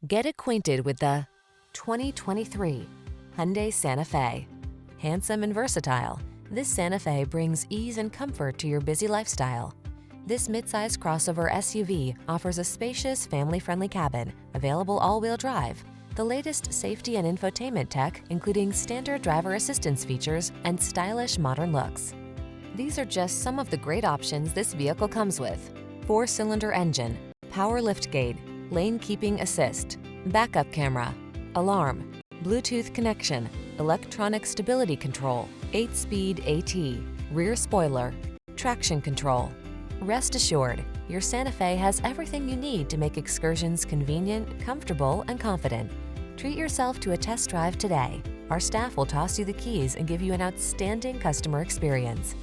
Get acquainted with the 2023 Hyundai Santa Fe. Handsome and versatile, this Santa Fe brings ease and comfort to your busy lifestyle. This midsize crossover SUV offers a spacious, family-friendly cabin, available all-wheel drive, the latest safety and infotainment tech, including standard driver assistance features and stylish modern looks. These are just some of the great options this vehicle comes with: 4-cylinder engine, power liftgate, lane keeping assist, backup camera, alarm, Bluetooth connection, electronic stability control, 8-speed AT, rear spoiler, traction control. Rest assured, your Santa Fe has everything you need to make excursions convenient, comfortable, and confident. Treat yourself to a test drive today. Our staff will toss you the keys and give you an outstanding customer experience.